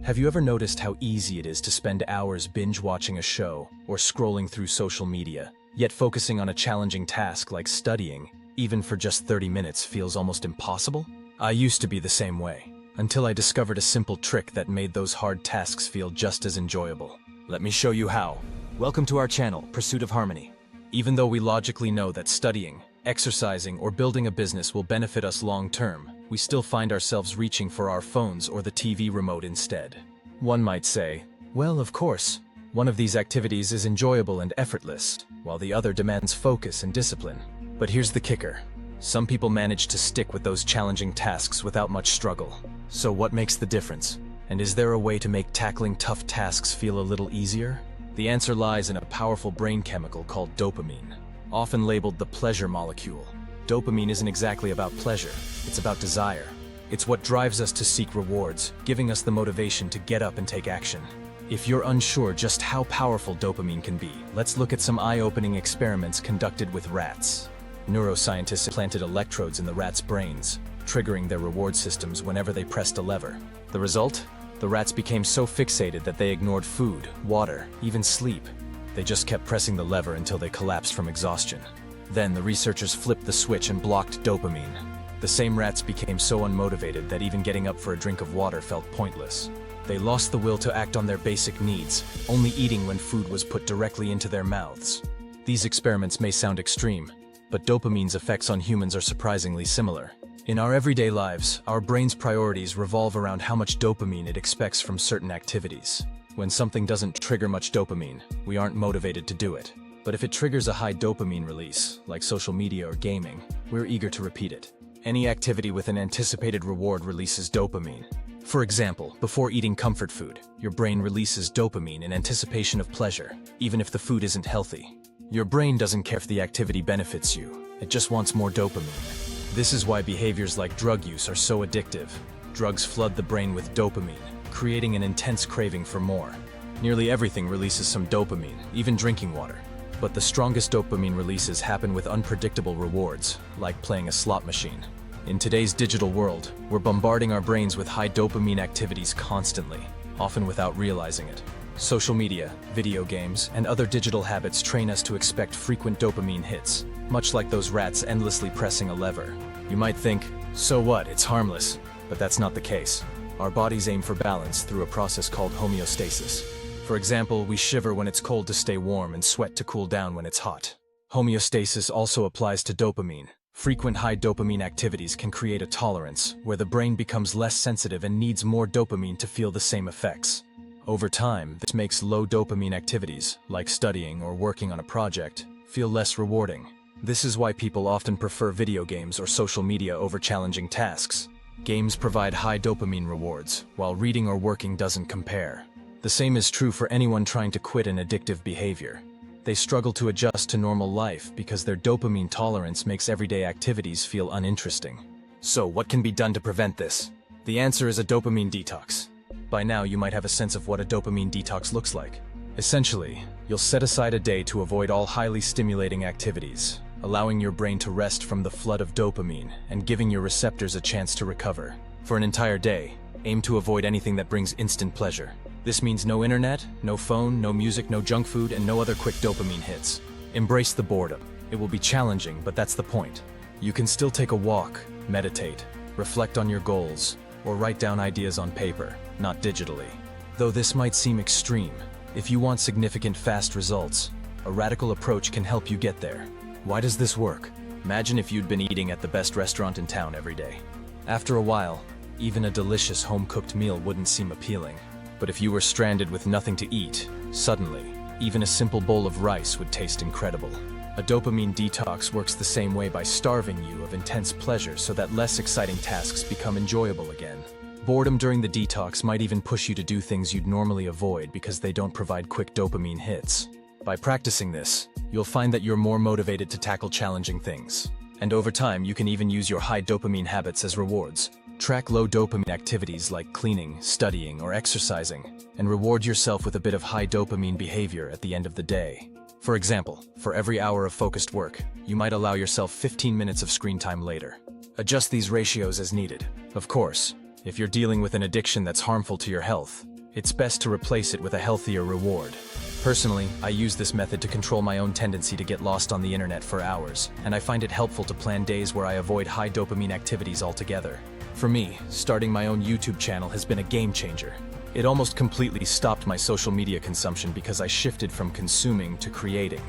Have you ever noticed how easy it is to spend hours binge-watching a show or scrolling through social media, yet focusing on a challenging task like studying, even for just 30 minutes, feels almost impossible? I used to be the same way, until I discovered a simple trick that made those hard tasks feel just as enjoyable. Let me show you how. Welcome to our channel, Pursuit of Harmony. Even though we logically know that studying, exercising, or building a business will benefit us long-term, we still find ourselves reaching for our phones or the TV remote instead. One might say, well, of course, one of these activities is enjoyable and effortless, while the other demands focus and discipline. But here's the kicker. Some people manage to stick with those challenging tasks without much struggle. So what makes the difference? And is there a way to make tackling tough tasks feel a little easier? The answer lies in a powerful brain chemical called dopamine, often labeled the pleasure molecule. Dopamine isn't exactly about pleasure, it's about desire. It's what drives us to seek rewards, giving us the motivation to get up and take action. If you're unsure just how powerful dopamine can be, let's look at some eye-opening experiments conducted with rats. Neuroscientists implanted electrodes in the rats' brains, triggering their reward systems whenever they pressed a lever. The result? The rats became so fixated that they ignored food, water, even sleep. They just kept pressing the lever until they collapsed from exhaustion. Then the researchers flipped the switch and blocked dopamine. The same rats became so unmotivated that even getting up for a drink of water felt pointless. They lost the will to act on their basic needs, only eating when food was put directly into their mouths. These experiments may sound extreme, but dopamine's effects on humans are surprisingly similar. In our everyday lives, our brain's priorities revolve around how much dopamine it expects from certain activities. When something doesn't trigger much dopamine, we aren't motivated to do it. But if it triggers a high dopamine release, like social media or gaming, we're eager to repeat it. Any activity with an anticipated reward releases dopamine. For example, before eating comfort food, your brain releases dopamine in anticipation of pleasure, even if the food isn't healthy. Your brain doesn't care if the activity benefits you, it just wants more dopamine. This is why behaviors like drug use are so addictive. Drugs flood the brain with dopamine, creating an intense craving for more. Nearly everything releases some dopamine, even drinking water. But the strongest dopamine releases happen with unpredictable rewards, like playing a slot machine. In today's digital world, we're bombarding our brains with high dopamine activities constantly, often without realizing it. Social media, video games, and other digital habits train us to expect frequent dopamine hits, much like those rats endlessly pressing a lever. You might think, so what, it's harmless, but that's not the case. Our bodies aim for balance through a process called homeostasis. For example, we shiver when it's cold to stay warm and sweat to cool down when it's hot. Homeostasis also applies to dopamine. Frequent high dopamine activities can create a tolerance, where the brain becomes less sensitive and needs more dopamine to feel the same effects. Over time, this makes low dopamine activities, like studying or working on a project, feel less rewarding. This is why people often prefer video games or social media over challenging tasks. Games provide high dopamine rewards, while reading or working doesn't compare. The same is true for anyone trying to quit an addictive behavior. They struggle to adjust to normal life because their dopamine tolerance makes everyday activities feel uninteresting. So, what can be done to prevent this? The answer is a dopamine detox. By now, you might have a sense of what a dopamine detox looks like. Essentially, you'll set aside a day to avoid all highly stimulating activities, allowing your brain to rest from the flood of dopamine and giving your receptors a chance to recover. For an entire day, aim to avoid anything that brings instant pleasure. This means no internet, no phone, no music, no junk food, and no other quick dopamine hits. Embrace the boredom. It will be challenging, but that's the point. You can still take a walk, meditate, reflect on your goals, or write down ideas on paper, not digitally. Though this might seem extreme, if you want significant fast results, a radical approach can help you get there. Why does this work? Imagine if you'd been eating at the best restaurant in town every day. After a while, even a delicious home-cooked meal wouldn't seem appealing. But if you were stranded with nothing to eat, suddenly, even a simple bowl of rice would taste incredible. A dopamine detox works the same way by starving you of intense pleasure so that less exciting tasks become enjoyable again. Boredom during the detox might even push you to do things you'd normally avoid because they don't provide quick dopamine hits. By practicing this, you'll find that you're more motivated to tackle challenging things. And over time, you can even use your high dopamine habits as rewards. Track low dopamine activities like cleaning, studying, or exercising, and reward yourself with a bit of high dopamine behavior at the end of the day. For example, for every hour of focused work, you might allow yourself 15 minutes of screen time later. Adjust these ratios as needed. Of course, if you're dealing with an addiction that's harmful to your health, it's best to replace it with a healthier reward. Personally, I use this method to control my own tendency to get lost on the internet for hours, and I find it helpful to plan days where I avoid high dopamine activities altogether. For me, starting my own YouTube channel has been a game changer. It almost completely stopped my social media consumption because I shifted from consuming to creating,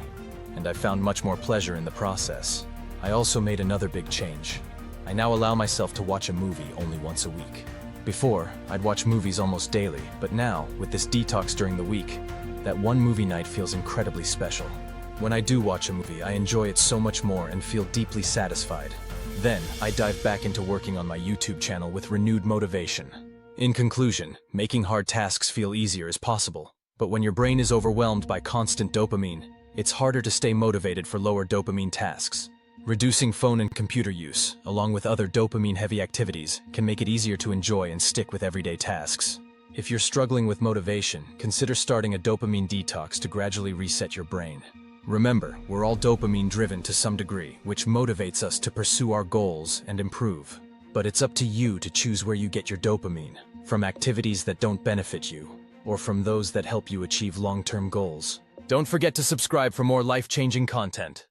and I found much more pleasure in the process. I also made another big change. I now allow myself to watch a movie only once a week. Before, I'd watch movies almost daily, but now, with this detox during the week, that one movie night feels incredibly special. When I do watch a movie, I enjoy it so much more and feel deeply satisfied. Then, I dive back into working on my YouTube channel with renewed motivation. In conclusion, making hard tasks feel easier is possible, but when your brain is overwhelmed by constant dopamine, it's harder to stay motivated for lower dopamine tasks. Reducing phone and computer use, along with other dopamine-heavy activities, can make it easier to enjoy and stick with everyday tasks. If you're struggling with motivation, consider starting a dopamine detox to gradually reset your brain. Remember, we're all dopamine-driven to some degree, which motivates us to pursue our goals and improve. But it's up to you to choose where you get your dopamine, from activities that don't benefit you, or from those that help you achieve long-term goals. Don't forget to subscribe for more life-changing content.